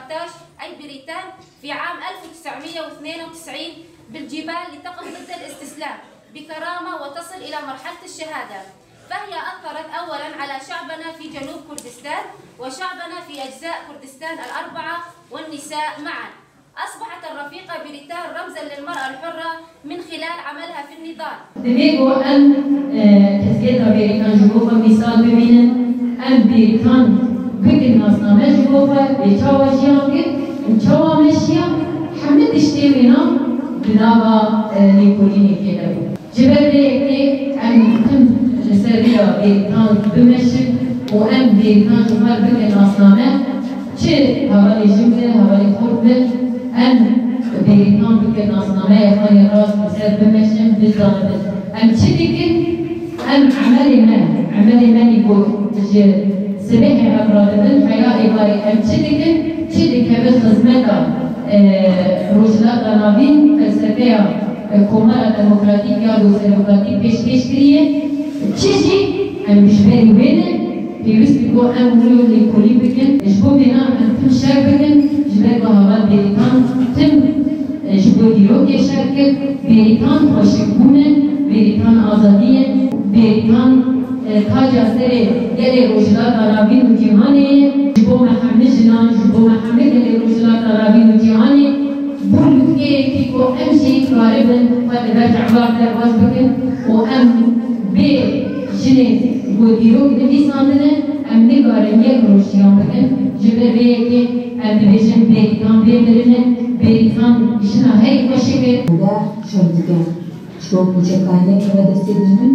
كارتاج أي بريتان في عام 1992 بالجبال لتقف ضد الاستسلام بكرامة وتصل إلى مرحلة الشهادة. فهي أثرت أولا على شعبنا في جنوب كردستان وشعبنا في أجزاء كردستان الأربعة والنساء معا. أصبحت الرفيقة بريتان رمزا للمرأة الحرة من خلال عملها في النضال. دبيجو أن تسجيل بريتان جوفا مثال بمين أن بريتان بكن ناسنامة جوفا بيتشاوا جيانك بيتشاوا مشيا حمد اشتوينا بدابا نيكوليني كده. جبل ريكي أن تم سريع بريتان بمشي وأن بريتان جوفا بكن ناسنامة چه حوالی جمله حوالی خورده ام بريتان بکن ناسنامه خانی راست بسر بمشن بزانده ام چه دیگه ام عمل من يقول تجي سبيح افراد من حياة إباري ام چه دیگه به خدمت روشلات داناوین فلسفه کمار دموکراتیک یا دوست دموکراتیک پیش کریه چیزی ام بشبری بینه پیوست بگو ام روی لیکولی بکن جبو بینا ام تم شک بکن جبه گاهوال بریتان تم جبو دیروگی شک کرد بریتان خوشکونه بریتان آزادیه بریتان تاجا سر گل روشلات عربی و جهانی جبو محمد جنان جبو محمد گل روشلات عربی و جهانی بول که کو امشي قاربا قد برجع بعض درواز بكن وام بي جنين وديروك دبي ساندنا ام نقارن يكروشيان بكن جبر بيكي ام بيجن بيتان بيمرنا بيتان بشنا هاي خوشكه ده شردگه شروع بوچه کایده که دستی دجمن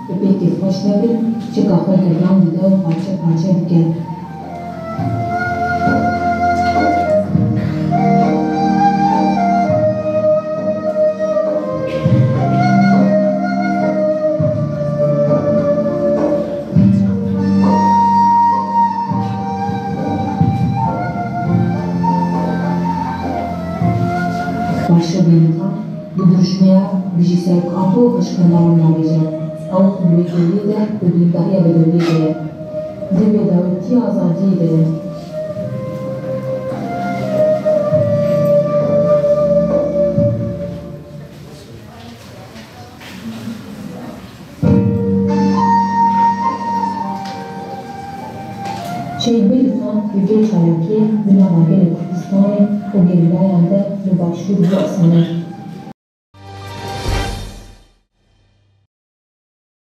و بیتی خوش نبید چه کافر کردن دیده و پاچه بکن Başı birinden bu duruşmaya Bijisel Kato başkanlarının nabıcı. Avuk müvekkili de Ödülgahya Bedölü'ye. Zirve daveti azadiydi. Şehit Belistan, Yüce Çayaki, Dünyamargeli Kurdistan'ı o gerilerinde mübaşşur bu asını